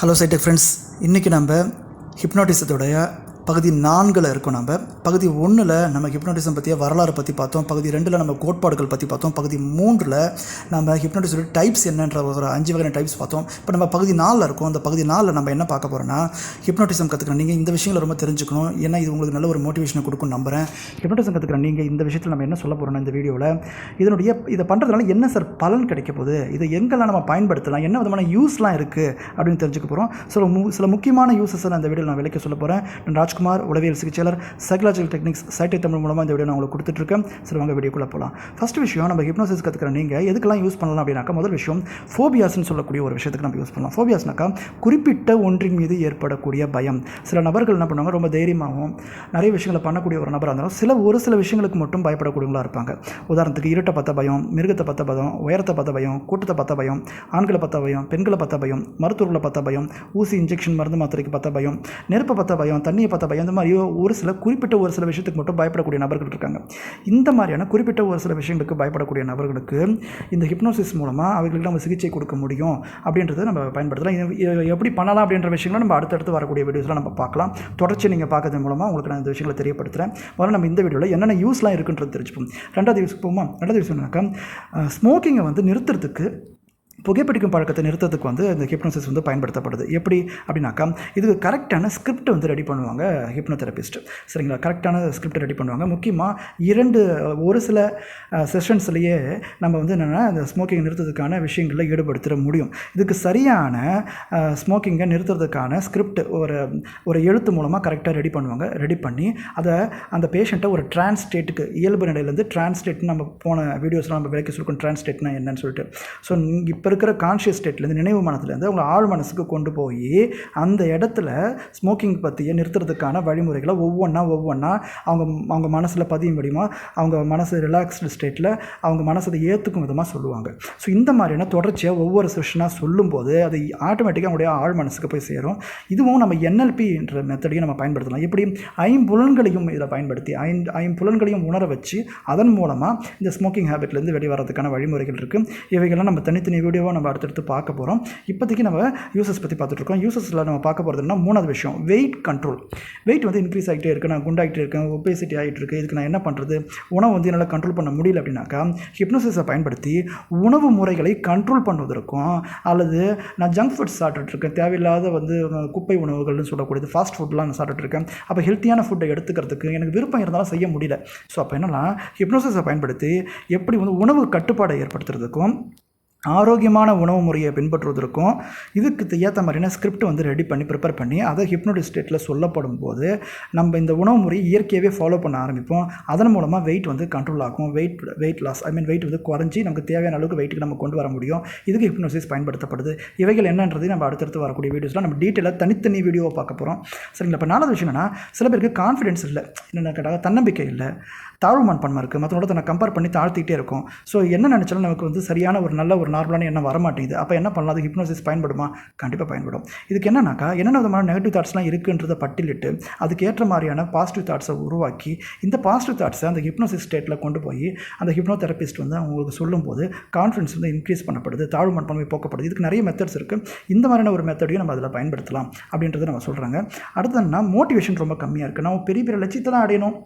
Hello சைடெக் friends, இன்றைக்கி நம்ம ஹிப்னாட்டிசத்தோடைய பகுதி 4ல் இருக்கோம். பகுதி 1ல் நம்ம ஹிப்னாட்டிசம் பற்றிய வரலாறு பற்றி பார்த்தோம். பகுதி 2ல் நம்ம கோட்பாடுகள் பற்றி பார்த்தோம். பகுதி 3ல் நம்ம ஹிப்னாட்டிசோட டைப்ஸ் என்னன்ற ஒரு 5 வகையான டைப்ஸ் பார்த்தோம். இப்போ நம்ம பகுதி 4ல் இருக்கோம். அந்த பகுதி 4ல் நம்ம என்ன பார்க்க போகிறோன்னா, ஹிப்னாட்டிசம் கற்றுக்கிறோம். நீங்கள் இந்த விஷயங்களை ரொம்ப தெரிஞ்சுக்கணும், ஏன்னா இது உங்களுக்கு நல்ல ஒரு மோட்டிவேஷனை கொடுக்கும் நம்புகிறேன். ஹிப்னாட்டிசம் கற்றுக்கிறோம். நீங்கள் இந்த விஷயத்தில் நம்ம என்ன சொல்ல போகிறோம்னா, இந்த வீடியோவில் இதை பண்ணுறதுனால என்ன சார் பலன் கிடைக்க போகுது, இதை எங்கெல்லாம் நம்ம பயன்படுத்தலாம், என்ன விதமான யூஸ்லாம் இருக்குது அப்படின்னு தெரிஞ்சுக்க போகிறோம். சில முக்கியமான யூஸஸ் நான் இந்த வீடியோவில் நான் விளக்க சொல்ல போகிறேன். ராஜ்குமார், உளவியல் சிகிச்சையாளர், சைக்காலஜிக்கல் டெக்னிக்ஸ், சைடெக் தமிழ் மூலமாக இந்த வீடியோ நான் உங்களுக்கு கொடுத்துட்ருக்கேன். சரி, வாங்க வீடியோக்குள்ளே போகலாம். ஃபஸ்ட் விஷயம், நம்ம ஹிப்னோசிஸ் கற்றுக்கிற நீங்கள் எதுக்கெல்லாம் யூஸ் பண்ணலாம் அப்படின்னாக்கா, முதல் விஷயம் ஃபோபியாஸ்ன்னு சொல்லக்கூடிய ஒரு விஷயத்துக்கு நம்ம யூஸ் பண்ணலாம். ஃபோபியாஸ்னாக்கா குறிப்பிட்ட ஒன்றின் மீது ஏற்படக்கூடிய பயம். சில நபர்கள் என்ன பண்ணுவாங்க, ரொம்ப தைரியமாகவும் நிறைய விஷயங்களை பண்ணக்கூடிய ஒரு நபராக இருந்தாலும் ஒரு சில விஷயங்களுக்கு மட்டும் பயப்படக்கூடியவங்களாக இருப்பாங்க. உதாரணத்துக்கு இருட்டை பார்த்த பயம், மிருகத்தை பார்த்த பயம், உயரத்தை பார்த்த பயம், கூட்டத்தை பார்த்த பயம், ஆண்களை பார்த்த பயம், பெண்களை பார்த்த பயம், மருத்துவர்களை பார்த்த பயம், ஊசி இன்ஜெக்ஷன் மருந்து மாத்திரைக்கு பார்த்த பயம், நெருப்பை பார்த்த பயம், தண்ணியை பார்த்த பயம், இந்த மாதிரி குறிப்பிட்ட ஒரு சில விஷயத்துக்கு மட்டும் பயப்படக்கூடிய நபர்கள் இருக்காங்க. இந்த மாதிரியான குறிப்பிட்ட ஒரு சில விஷயங்களுக்கு பயப்படக்கூடிய நபர்களுக்கு இந்த ஹிப்னோசிஸ் மூலமாக அவர்களுக்கு நம்ம சிகிச்சை கொடுக்க முடியும் அப்படின்றத நம்ம பயன்படுத்தலாம். எப்படி பண்ணலாம் அப்படின்ற விஷயங்களை நம்ம அடுத்தடுத்து வரக்கூடிய வீடியோஸ்லாம் நம்ம பார்க்கலாம். தொடர்ச்சி நீங்கள் பார்க்கறது மூலமாக உங்களுக்கு நான் இந்த விஷயங்களை தெரியப்படுத்துகிறேன். முதல்ல நம்ம இந்த வீடியோவில் என்னென்ன யூஸ்லாம் இருக்குன்றது தெரிஞ்சுப்போம். ரெண்டாவது யூஸ் போமா. ரெண்டாவது யூஸ் என்னன்னாக்கா, ஸ்மோக்கிங்கை நிறுத்துறதுக்கு, புகைப்பிடிக்கும் பழக்கத்தை நிறுத்தத்துக்கு இந்த ஹிப்னோசிஸ் பயன்படுத்தப்படுது. எப்படி அப்படின்னாக்கா, இதுக்கு கரெக்டான ஸ்கிரிப்ட் ரெடி பண்ணுவாங்க ஹிப்னோதெரபிஸ்ட். சரிங்களா? கரெக்டான ஸ்கிரிப்ட் ரெடி பண்ணுவாங்க. முக்கியமாக ஒரு சில செஷன்ஸ்லேயே நம்ம என்னென்னா இந்த ஸ்மோக்கிங் நிறுத்துறதுக்கான விஷயங்களில் ஈடுபடுத்த முடியும். இதுக்கு சரியான ஸ்மோக்கிங்கை நிறுத்துறதுக்கான ஸ்கிரிப்ட் ஒரு எழுத்து மூலமாக கரெக்டாக ரெடி பண்ணுவாங்க. ரெடி பண்ணி அதை அந்த பேஷண்ட்டை ஒரு டிரான்ஸ்டேட்டுக்கு, இயல்பு நிலையிலேருந்து டிரான்ஸ்டேட்னு நம்ம போன வீடியோஸ்லாம் நம்ம விளக்கி சொல்லிக்கணும் டிரான்ஸ்டேட்னா என்னன்னு சொல்லிட்டு. ஸோ இப்போ இருக்கிற கான்ஷியஸ் ஸ்டேட்லேருந்து, நினைவு மனத்துலேருந்து அவங்க ஆழ் மனசுக்கு கொண்டு போய் அந்த இடத்துல ஸ்மோக்கிங் பற்றிய நிறுத்துறதுக்கான வழிமுறைகளை ஒவ்வொன்றா அவங்க மனசில் பதியும் விடமா, அவங்க மனசு ரிலாக்ஸ்டு ஸ்டேட்டில் அவங்க மனசை ஏற்றுக்கும் விதமாக சொல்லுவாங்க. ஸோ இந்த மாதிரியான தொடர்ச்சியாக ஒவ்வொரு செஷனாக சொல்லும்போது அது ஆட்டோமேட்டிக்காக அவங்களுடைய ஆழ் மனசுக்கு போய் சேரும். இதுவும் நம்ம NLPன்ற மெத்தடையும் நம்ம பயன்படுத்தலாம். எப்படி ஐம்புலன்களையும் இதில் பயன்படுத்தி ஐம்புலன்களையும் உணர வச்சு அதன் மூலமாக இந்த ஸ்மோக்கிங் ஹேபிட்லேருந்து வெளிவரதுக்கான வழிமுறைகள் இருக்குது. இவைகள்லாம் நம்ம தனித்தனி வீடியோவாக நம்ம அடுத்தடுத்து பார்க்க போகிறோம். இப்போதைக்கு நம்ம யூசஸ் பற்றி பார்த்துட்ருக்கோம். யூசஸில் நம்ம பார்க்க போகிறதுனா, மூணாவது விஷயம் வெயிட் கண்ட்ரோல். வெயிட் இன்க்ரீஸ் ஆகிட்டே இருக்குது, நான் குண்டாகிட்டே இருக்கேன், ஒபேசிட்டி ஆகிட்டு இருக்குது, இதுக்கு நான் என்ன பண்ணுறது, உணவு என்னால் கண்ட்ரோல் பண்ண முடியல அப்படின்னாக்கா, ஹிப்னோசிஸை பயன்படுத்தி உணவு முறைகளை கண்ட்ரோல் பண்ணுவதற்கும், அல்லது நான் ஜங்க் ஃபுட்ஸ் சாப்பிட்டுருக்கேன், தேவையில்லாத குப்பை உணவுகள்னு சொல்லக்கூடியது ஃபாஸ்ட் ஃபுட்லாம் நான் சாப்பிட்டுருக்கேன், அப்போ ஹெல்த்தியான ஃபுட்டை எடுத்துக்கிறதுக்கு எனக்கு விருப்பம் இருந்தாலும் செய்ய முடியல. ஸோ அப்போ என்னென்னா, ஹிப்னோசிஸை பயன்படுத்தி எப்படி உணவு கட்டுப்பாடை ஏற்படுத்துறதுக்கும், ஆரோக்கியமான உணவு முறையை பின்பற்றுவதற்கும் இதுக்கு ஏற்ற மாதிரியான ஸ்கிரிப்ட் ரெடி பண்ணி ப்ரிப்பேர் பண்ணி அதை ஹிப்னோட்டிக் ஸ்டேட்டில் சொல்லப்படும் போது நம்ம இந்த உணவு முறையை இயற்கையாகவே ஃபாலோ பண்ண ஆரம்பிப்போம். அதன் மூலமாக வெயிட் கண்ட்ரோல் ஆகும். வெயிட் லாஸ், வெயிட் குறைஞ்சி நமக்கு தேவையான அளவுக்கு வெயிட்டுக்கு நம்ம கொண்டு வர முடியும். இதுக்கு ஹிப்னோசிஸ் பயன்படுத்தப்படுது. இவைகள் என்னன்றது நம்ம அடுத்தடுத்து வரக்கூடிய வீடியோஸில் நம்ம டீட்டெயிலாக தனித்தனி வீடியோவை பார்க்க போகிறோம். சரிங்களா? இப்போ நாலாவது விஷயம் என்னென்னா, சில பேருக்கு கான்ஃபிடென்ஸ் இல்லை, என்னென்ன கேட்டால் தன்னம்பிக்கை இல்லை, தாழ்வு மனப்பான்மை இருக்குது, மற்றவங்களோட தன்னை கம்பேர் பண்ணி தாழ்த்திக்கிட்டே இருக்கும். ஸோ என்ன நினச்சாலும் நமக்கு சரியான ஒரு நல்ல ஒரு நார்மலான எண்ணம் வரமாட்டேங்குது. அப்போ என்ன பண்ணலாம், அது ஹிப்னோசிஸ் பயன்படுமா? கண்டிப்பாக பயன்படும். இதுக்கு என்னன்னாக்கா, என்னென்ன விதமான நெகட்டிவ் தாட்ஸ்லாம் இருக்குன்றதை பட்டியலிட்டு அதுக்கேற்ற மாதிரியான பாசிட்டிவ் தாட்ஸை உருவாக்கி இந்த பாசிட்டிவ் தாட்ஸை அந்த ஹிப்னோசிஸ் ஸ்டேட்டில் கொண்டு போய் அந்த ஹிப்னோதெரபிஸ்ட் அவங்களுக்கு சொல்லும்போது கான்ஃபிடன்ஸ் இன்க்ரீஸ் பண்ணப்படுது, தாழ்வு மனப்பான்மை போக்கப்படுது. இதுக்கு நிறைய மெத்தட்ஸ் இருக்குது. இந்த மாதிரியான ஒரு மெத்தடையும் நம்ம அதில் பயன்படுத்தலாம் அப்படின்றத நம்ம சொல்கிறாங்க. அடுத்ததுன்னா, மோட்டிவேஷன் ரொம்ப கம்மியாக இருக்குது. நம்ம பெரிய பெரிய லட்சியத்தெல்லாம் அடையணும்,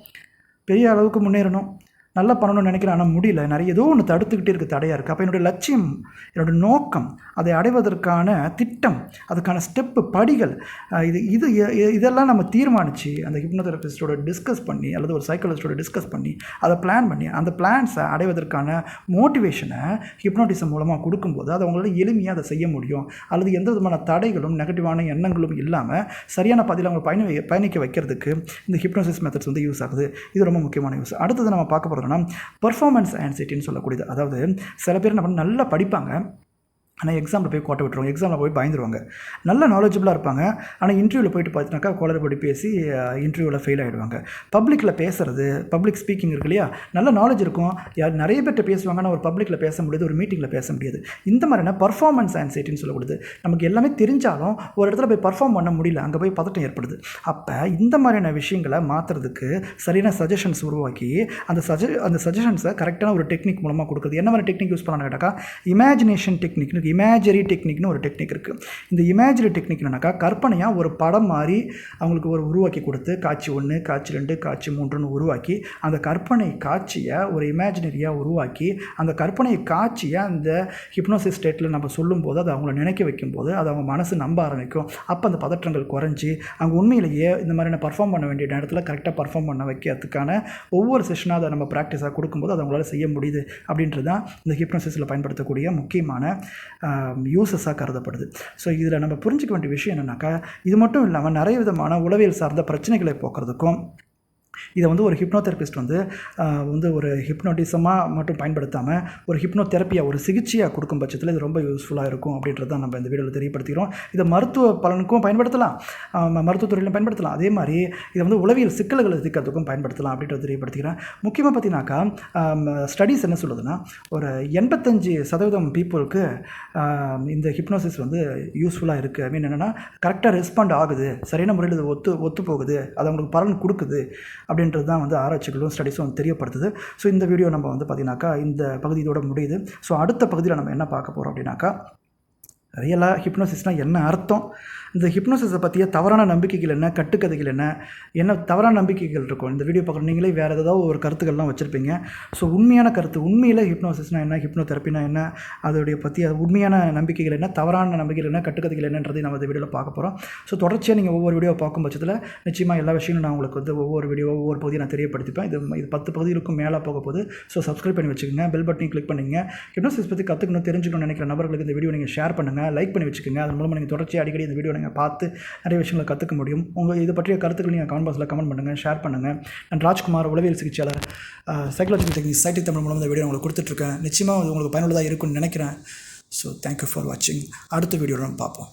பெரிய அளவுக்கு முன்னேறணும், நல்லா பண்ணணும்னு நினைக்கிறேன், ஆனால் முடியல, நிறைய ஏதோ ஒன்று தடுத்துக்கிட்டே இருக்குது, தடையாக இருக்குது. அப்போ என்னுடைய லட்சியம், என்னோடய நோக்கம், அதை அடைவதற்கான திட்டம், அதுக்கான ஸ்டெப்பு, படிகள், இதெல்லாம் நம்ம தீர்மானித்து அந்த ஹிப்னோதெரபிஸ்டோட டிஸ்கஸ் பண்ணி, அல்லது ஒரு சைக்காலஜிஸ்டோட டிஸ்கஸ் பண்ணி அதை பிளான் பண்ணி அந்த பிளான்ஸை அடைவதற்கான மோட்டிவேஷனை ஹிப்னோட்டிசம் மூலமாக கொடுக்கும்போது அது அவங்களால எளிமையாக அதை செய்ய முடியும். அல்லது எந்த விதமான தடைகளும் நெகட்டிவான எண்ணங்களும் இல்லாமல் சரியான பதில் அவங்க பயணிக்க வைக்கிறதுக்கு இந்த ஹிப்னோசிஸ் மெத்தட்ஸ் யூஸ் ஆகுது. இது ரொம்ப முக்கியமான யூஸ். அடுத்தது நம்ம பார்க்க போகிறது பெர்ஃபார்மன்ஸ் ஆன்சைட்டின்னு சொல்லக்கூடியது. அதாவது சில பேர் நல்லா படிப்பாங்க, ஆனால் எக்ஸாமில் போய் கோட்டை விட்டுருவாங்க, எக்ஸாமில் போய் பயந்துருவாங்க. நல்ல நாலேஜபிளாக இருப்பாங்க, ஆனால் இன்டர்வியூவில் போயிட்டு பார்த்தீங்கன்னாக்கா குளறுபடி பேசி இன்டர்வியூவில் ஃபெயில் ஆகிடுவாங்க. பப்ளிக்கில் பேசுகிறது, பப்ளிக் ஸ்பீக்கிங் இருக்கு இல்லையா, நல்ல நாலேஜ் இருக்கும், நிறைய பேர்கிட்ட பேசுவாங்க, ஆனால் ஒரு பப்ளிக்கில் பேச முடியாது, ஒரு மீட்டிங்கில் பேச முடியாது. இந்த மாதிரியான பர்ஃபார்மன்ஸ் ஆன்சைட்டின்னு சொல்லக்கூடியது. நமக்கு எல்லாமே தெரிஞ்சாலும் ஒரு இடத்துல போய் பர்ஃபார்ம் பண்ண முடியல, அங்கே போய் பதட்டம் ஏற்படுது. அப்போ இந்த மாதிரியான விஷயங்களை மாற்றுறதுக்கு சரியான சஜஷன்ஸ் உருவாக்கி அந்த சஜஷன்ஸை கரெக்டான ஒரு டெக்னிக் மூலமாக கொடுக்குறது. என்ன மாதிரி டெக்னிக் யூஸ் பண்ணான்னு கேட்டாக்கா, இமேஜினேஷன் டெக்னிக்னு இருக்குது. இமேஜரி டெக்னிக்னு ஒரு டெக்னிக் இருக்குது. இந்த இமேஜரி டெக்னிக் என்னன்னாக்கா கற்பனையாக ஒரு படம் மாதிரி அவங்களுக்கு ஒரு உருவாக்கி கொடுத்து காட்சி 1 காட்சி 2 காட்சி 3ன்னு உருவாக்கி அந்த கற்பனை காட்சியை ஒரு இமேஜினரியாக உருவாக்கி அந்த கற்பனை காட்சியை அந்த ஹிப்னோசிஸ் ஸ்டேட்டில் நம்ம சொல்லும்போது அதை அவங்கள நினைக்க வைக்கும்போது அது அவங்க மனசு நம்ப ஆரம்பிக்கும். அப்போ அந்த பதற்றங்கள் குறைஞ்சி அவங்க உண்மையிலேயே இந்த மாதிரியான பர்ஃபார்ம் பண்ண வேண்டிய நேரத்தில் கரெக்டாக பர்ஃபார்ம் பண்ண வைக்கிறதுக்கான ஒவ்வொரு செஷனாக அதை நம்ம ப்ராக்டிஸாக கொடுக்கும்போது அதை அவங்களால செய்ய முடியுது அப்படின்றது தான் இந்த ஹிப்னோசிஸில் பயன்படுத்தக்கூடிய முக்கியமான யூசஸாக கருதப்படுது. ஸோ இதில் நம்ம புரிஞ்சிக்க வேண்டிய விஷயம் என்னென்னாக்கா இது மட்டும் இல்லாமல் நிறைய விதமான உளவியல் சார்ந்த பிரச்சனைகளை போக்குறதுக்கும் இதை வந்து ஒரு ஹிப்னோதெரபிஸ்ட் வந்து ஒரு ஹிப்னோட்டிசமாக மட்டும் பயன்படுத்தாமல் ஒரு ஹிப்னோதெரப்பியாக ஒரு சிகிச்சையாக கொடுக்கும் பட்சத்தில் இது ரொம்ப யூஸ்ஃபுல்லாக இருக்கும் அப்படின்றத தான் நம்ம இந்த வீடியோவில் தெரியப்படுத்திக்கிறோம். இதை மருத்துவ பலனுக்கும் பயன்படுத்தலாம், மருத்துவத்துறையிலும் பயன்படுத்தலாம். அதே மாதிரி இதை வந்து உளவியல் சிக்கல்களை தீர்க்கிறதுக்கும் பயன்படுத்தலாம் அப்படின்றத தெரியப்படுத்திக்கிறேன். முக்கியமாக பார்த்தீங்கன்னாக்கா ஸ்டடீஸ் என்ன சொல்லுதுன்னா ஒரு 85% பீப்புளுக்கு இந்த ஹிப்னோசிஸ் வந்து யூஸ்ஃபுல்லாக இருக்குது. ஐ மீன் என்னென்னா கரெக்டாக ரெஸ்பாண்ட் ஆகுது, சரியான முறையில் இது ஒத்து போகுது, அது அவங்களுக்கு பலன் கொடுக்குது அப்படின்றது தான் வந்து ஆராய்ச்சிகளும் ஸ்டடீஸும் தெரியப்படுத்துது. ஸோ இந்த வீடியோ நம்ம வந்து பார்த்திங்கனாக்கா இந்த பகுதியோட முடியுது. ஸோ அடுத்த பகுதியில் நம்ம என்ன பார்க்க போகிறோம் அப்படின்னாக்கா ரியலாக ஹிப்னோசிஸ்னால் என்ன அர்த்தம், இந்த ஹிப்னோசிஸை பற்றிய தவறான நம்பிக்கைகள் என்ன, கட்டுக்கதைகள் என்ன தவறான நம்பிக்கைகள் இருக்கும். இந்த வீடியோ பார்க்குற நீங்களே வேறு ஏதாவது ஒரு கருத்துக்கள்லாம் வச்சுருப்பீங்க. ஸோ உண்மையான கருத்து, உண்மையில் ஹிப்னோசிஸ்னால் என்ன, ஹிப்னோதெரப்பினா என்ன, அதோடைய பற்றி உண்மையான நம்பிக்கைகள் என்ன, தவறான நம்பிக்கைகள் என்ன, கட்டுக்கதைகள் என்னன்றதை நம்ம இந்த வீடியோவில் பார்க்க போகிறோம். ஸோ தொடர்ச்சியாக நீங்கள் ஒவ்வொரு வீடியோ பார்க்கும் பட்சத்தில் நிச்சயமாக எல்லா விஷயங்களும் நான் உங்களுக்கு வந்து ஒவ்வொரு பகுதியை நான் தெரியப்படுத்திப்பேன். இது 10 பகுதிகளுக்கும் மேலே போக போகுது. ஸோ சப்ஸ்கிரைப் பண்ணி வச்சுக்கோங்க, பெல் பட்டனையும் கிளிக் பண்ணிங்க. ஹிப்னோசிஸ் பற்றி கற்றுக்கணும் தெரிஞ்சுக்கணும்னு நினைக்கிற நபர்களுக்கு இந்த வீடியோ நீங்கள் ஷேர் பண்ணுங்கள், லைக் பண்ணி வச்சுக்கோங்க. அதன் மூலமாக நீங்கள் தொடர்ச்சியாக அடிக்கடி இந்த வீடியோ நீங்கள் பார்த்து நிறைய விஷயங்களை கற்றுக்க முடியும். உங்கள் இது பற்றிய கருத்துக்கள் நீங்கள் கமெண்ட் பாக்ஸில் கமெண்ட் பண்ணுங்கள், ஷேர் பண்ணுங்கள். நான் ராஜ்குமார், உளவியல் சிகிச்சையாளர், சைக்காலஜிக்கல் டெக்னிக்ஸ் சைட்டி தமிழ் மூலம் இந்த வீடியோ உங்களுக்கு கொடுத்துட்ருக்கேன். நிச்சயமாக அது உங்களுக்கு பயனுள்ளதாக இருக்கும்னு நினைக்கிறேன். ஸோ தேங்க்யூ ஃபார் வாட்சிங். அடுத்த வீடியோவில் நம்ம பார்ப்போம்.